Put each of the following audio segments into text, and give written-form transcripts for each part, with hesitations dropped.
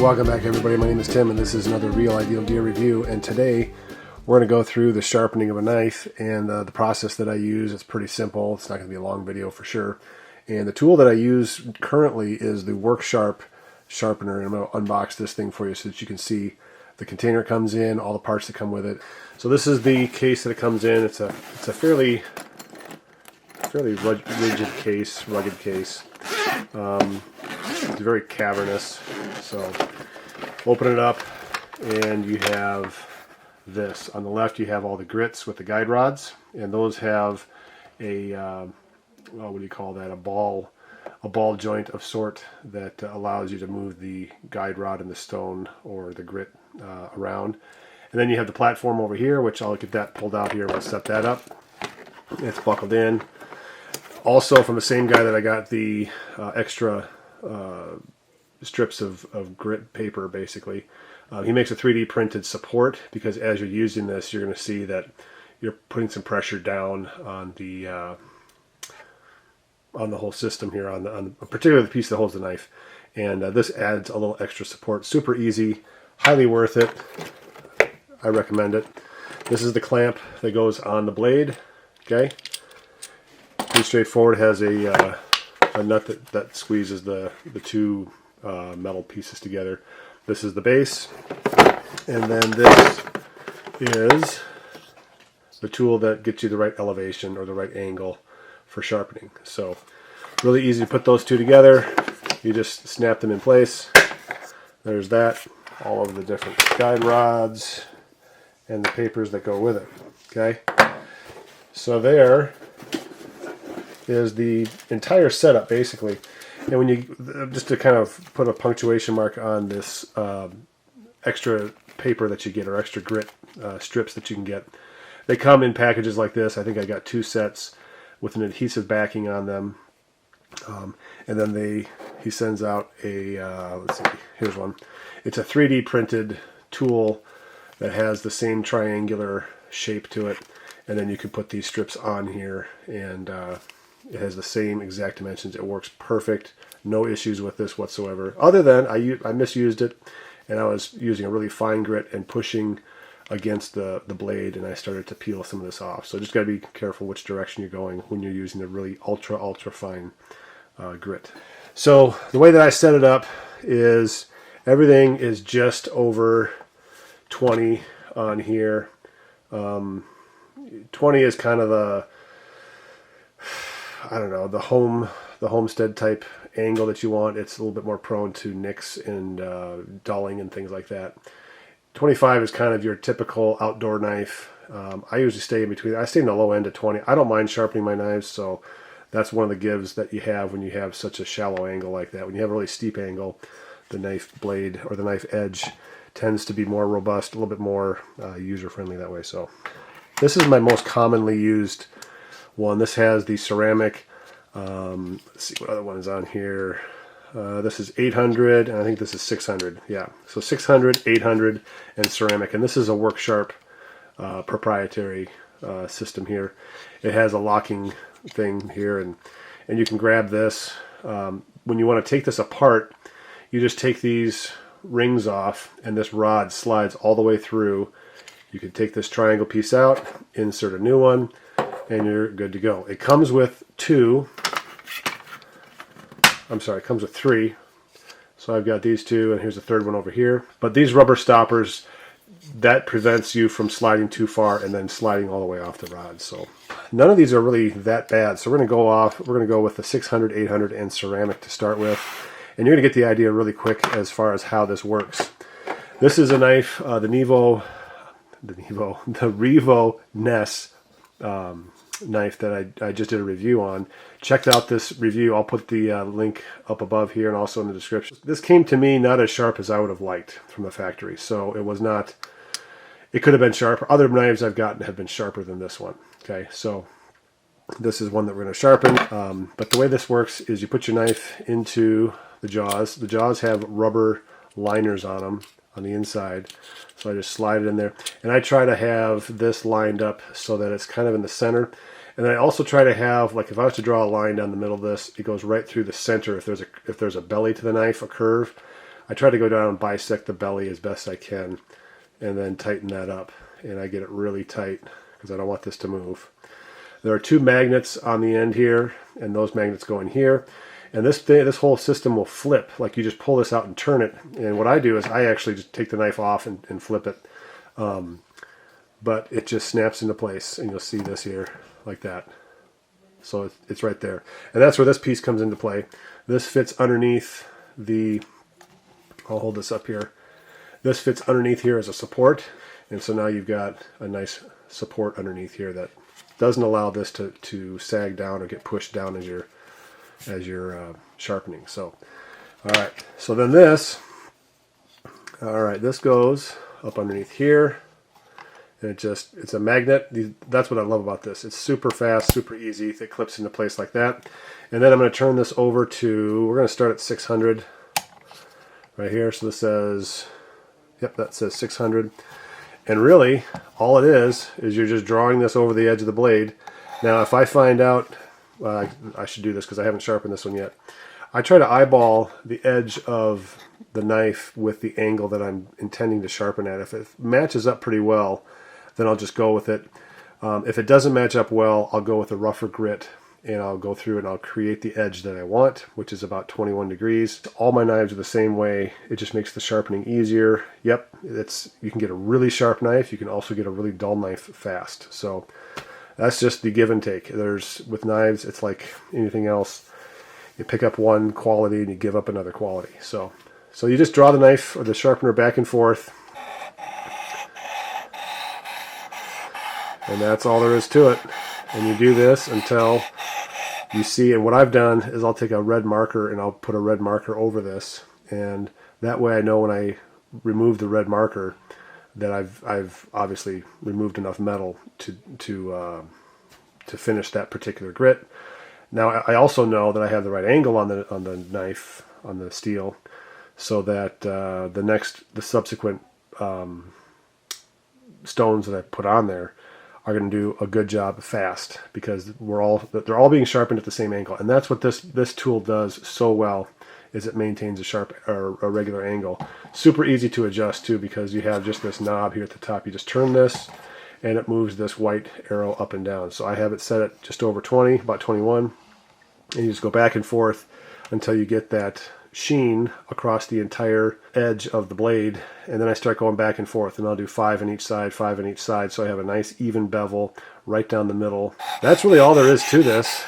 Welcome back everybody, my name is Tim and this is another Real Ideal Gear review, and today we're going to go through the sharpening of a knife and the process that I use. It's pretty simple, it's not going to be a long video for sure. And the tool that I use currently is the Work Sharp sharpener, and I'm going to unbox this thing for you so that you can see the container it comes in, all the parts that come with it. So this is the case that it comes in. It's a fairly rigid case, rugged case. It's very cavernous. So open it up and you have this. On the left you have all the grits with the guide rods, and those have a what do you call that? A ball joint of sort that allows you to move the guide rod and the stone or the grit around. And then you have the platform over here, which I'll get that pulled out here. We'll set that up. It's buckled in. Also from the same guy that I got the extra strips of grit paper, basically. He makes a 3D printed support, because as you're using this, you're going to see that you're putting some pressure down on the whole system here, on particularly the piece that holds the knife. And this adds a little extra support. Super easy, highly worth it. I recommend it. This is the clamp that goes on the blade. Okay, pretty straightforward. It has a nut that squeezes the two metal pieces together. This is the base, and then this is the tool that gets you the right elevation or the right angle for sharpening. So really easy to put those two together. You just snap them in place. There's that, all of the different guide rods and the papers that go with it. Okay, so there is the entire setup basically. And when you, just to kind of put a punctuation mark on this extra paper that you get, or extra grit strips that you can get, they come in packages like this. I think I got 2 sets with an adhesive backing on them. And then he sends out a, let's see, here's one. It's a 3D printed tool that has the same triangular shape to it. And then you can put these strips on here, and it has the same exact dimensions. It works perfect. No issues with this whatsoever. Other than I misused it, and I was using a really fine grit and pushing against the blade, and I started to peel some of this off. So just got to be careful which direction you're going when you're using the really ultra fine grit. So the way that I set it up is everything is just over 20 on here. 20 is kind of the, I don't know, the homestead type angle that you want. It's a little bit more prone to nicks and dulling and things like that. 25 is kind of your typical outdoor knife. I usually stay in between. I stay in the low end of 20. I don't mind sharpening my knives, so that's one of the gives that you have when you have such a shallow angle like that. When you have a really steep angle, the knife blade or the knife edge tends to be more robust, a little bit more user-friendly that way. So this is my most commonly used one. This has the ceramic, let's see what other one is on here. This is 800, and I think this is 600. Yeah, so 600, 800, and ceramic. And this is a Work Sharp proprietary system here. It has a locking thing here, and you can grab this. When you want to take this apart, you just take these rings off, and this rod slides all the way through. You can take this triangle piece out, insert a new one, and you're good to go. It comes with it comes with 3. So I've got these 2, and here's the third one over here. But these rubber stoppers, that prevents you from sliding too far and then sliding all the way off the rod. So none of these are really that bad. So we're going to go with the 600, 800, and ceramic to start with. And you're going to get the idea really quick as far as how this works. This is a knife, the Revo Ness knife that I just did a review on. Check out this review. I'll put the link up above here and also in the description. This came to me not as sharp as I would have liked from the factory, so it was not, it could have been sharper. Other knives I've gotten have been sharper than this one. Okay, so this is one that we're going to sharpen. But the way this works is you put your knife into the jaws. The jaws have rubber liners on them on the inside. So I just slide it in there, and I try to have this lined up so that it's kind of in the center. And I also try to have, like, if I was to draw a line down the middle of this, it goes right through the center. If there's a belly to the knife, a curve, I try to go down and bisect the belly as best I can and then tighten that up. And I get it really tight because I don't want this to move. There are 2 magnets on the end here, and those magnets go in here. And this whole system will flip. Like, you just pull this out and turn it. And what I do is I actually just take the knife off and flip it. But it just snaps into place, and you'll see this here like that. So it's right there. And that's where this piece comes into play. This fits underneath the, I'll hold this up here. This fits underneath here as a support. And so now you've got a nice support underneath here that doesn't allow this to sag down or get pushed down as you're sharpening. So, all right. So then this, all right, this goes up underneath here. And it's a magnet. That's what I love about this. It's super fast, super easy. It clips into place like that. And then I'm going to turn this over to, we're going to start at 600 right here. So this says, yep, that says 600. And really, all it is you're just drawing this over the edge of the blade. Now, if I find out, I should do this because I haven't sharpened this one yet. I try to eyeball the edge of the knife with the angle that I'm intending to sharpen at. If it matches up pretty well, then I'll just go with it. If it doesn't match up well, I'll go with a rougher grit, and I'll go through and I'll create the edge that I want, which is about 21 degrees. All my knives are the same way. It just makes the sharpening easier. Yep, you can get a really sharp knife. You can also get a really dull knife fast. So that's just the give and take. With knives, it's like anything else. You pick up one quality and you give up another quality. So you just draw the knife or the sharpener back and forth. And that's all there is to it. And you do this until you see, and what I've done is I'll take a red marker and I'll put a red marker over this. And that way I know when I remove the red marker that I've obviously removed enough metal to finish that particular grit. Now I also know that I have the right angle on the knife, on the steel, so that the subsequent stones that I put on there are going to do a good job fast, because they're all being sharpened at the same angle. And that's what this tool does so well, is it maintains a regular angle. Super easy to adjust too, because you have just this knob here at the top. You just turn this and it moves this white arrow up and down. So I have it set at just over 20, about 21, and you just go back and forth until you get that sheen across the entire edge of the blade, and then I start going back and forth, and I'll do 5 on each side, 5 on each side, so I have a nice even bevel right down the middle. That's really all there is to this.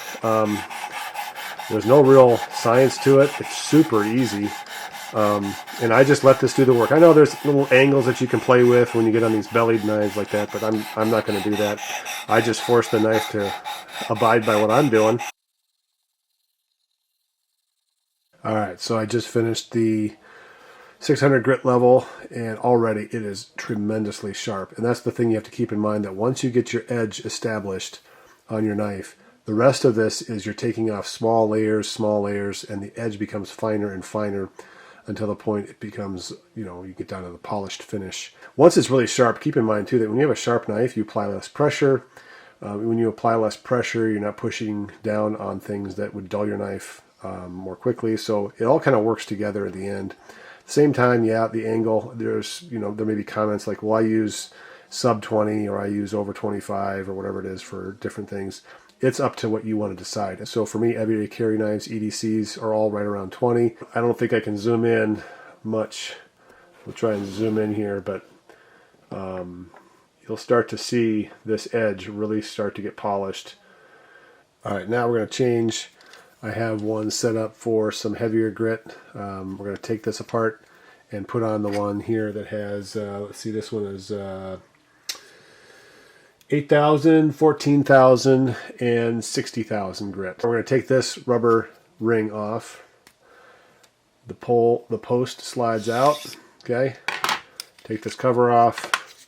There's no real science to it. It's super easy, and I just let this do the work. I know there's little angles that you can play with when you get on these bellied knives like that, but I'm not going to do that. I just force the knife to abide by what I'm doing. Alright, so I just finished the 600 grit level, and already it is tremendously sharp. And that's the thing you have to keep in mind, that once you get your edge established on your knife, the rest of this is you're taking off small layers, and the edge becomes finer and finer until the point it becomes, you get down to the polished finish. Once it's really sharp, keep in mind too that when you have a sharp knife, you apply less pressure. When you apply less pressure, you're not pushing down on things that would dull your knife more quickly. So it all kind of works together at the end. Same time, yeah, the angle, there may be comments like, well, I use sub 20 or I use over 25 or whatever it is for different things. It's up to what you want to decide. So for me, everyday carry knives, EDCs, are all right around 20. I don't think I can zoom in much. We'll try and zoom in here, but you'll start to see this edge really start to get polished. All right, now we're going to change. I have one set up for some heavier grit. We're going to take this apart and put on the one here that has, let's see, this one is 8,000, 14,000, and 60,000 grit. We're going to take this rubber ring off. The post slides out, okay? Take this cover off,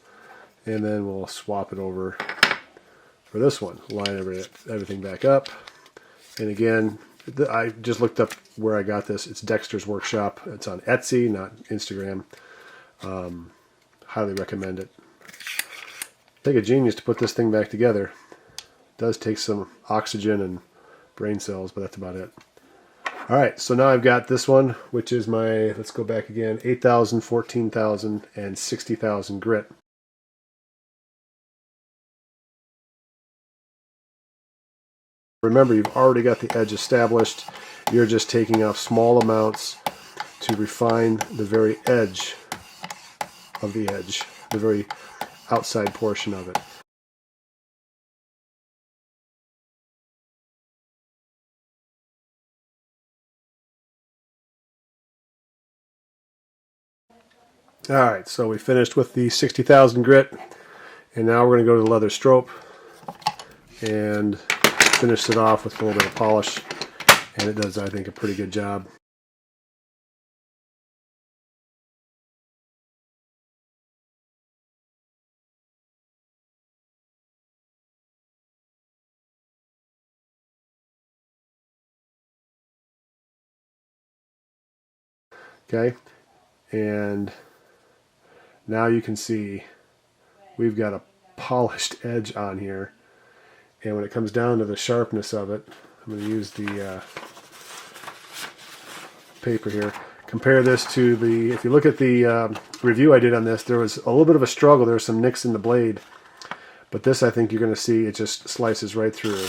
and then we'll swap it over for this one. Line everything back up. And again, I just looked up where I got this. It's Dexter's Workshop. It's on Etsy, not Instagram. Highly recommend it. Take a genius to put this thing back together. It does take some oxygen and brain cells, but that's about it. All right, so now I've got this one, which is my, let's go back again, 8,000, 14,000, and 60,000 grit. Remember, you've already got the edge established. You're just taking off small amounts to refine the very edge of the edge, the very outside portion of it. All right, so we finished with the 60,000 grit, and now we're going to go to the leather strope and finish it off with a little bit of polish, and it does, I think, a pretty good job. Okay, and now you can see we've got a polished edge on here, and when it comes down to the sharpness of it, I'm going to use the paper here. Compare this to the, if you look at the review I did on this, there was a little bit of a struggle. There were some nicks in the blade, but this, I think you're going to see it just slices right through.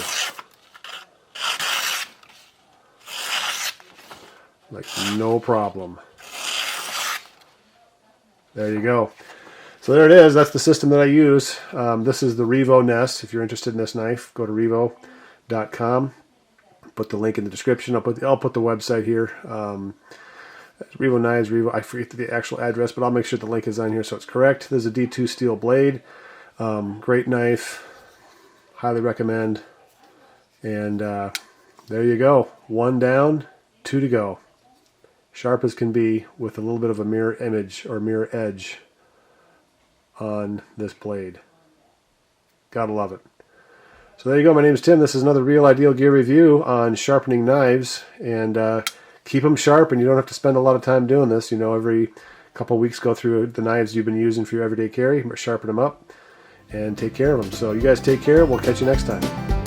Like no problem. There you go. So there it is. That's the system that I use. This is the Revo Ness. If you're interested in this knife, go to revo.com. Put the link in the description. I'll put the website here. Revo knives, Revo. I forget the actual address, but I'll make sure the link is on here so it's correct. This is a D2 steel blade. Great knife. Highly recommend. And there you go. 1 down, 2 to go. Sharp as can be, with a little bit of a mirror image or mirror edge on this blade. Gotta love it. So there you go. My name is Tim. This is another Real Ideal Gear review on sharpening knives, and keep them sharp, and you don't have to spend a lot of time doing this. You know, every couple of weeks go through the knives you've been using for your everyday carry, sharpen them up, and take care of them. So you guys take care. We'll catch you next time.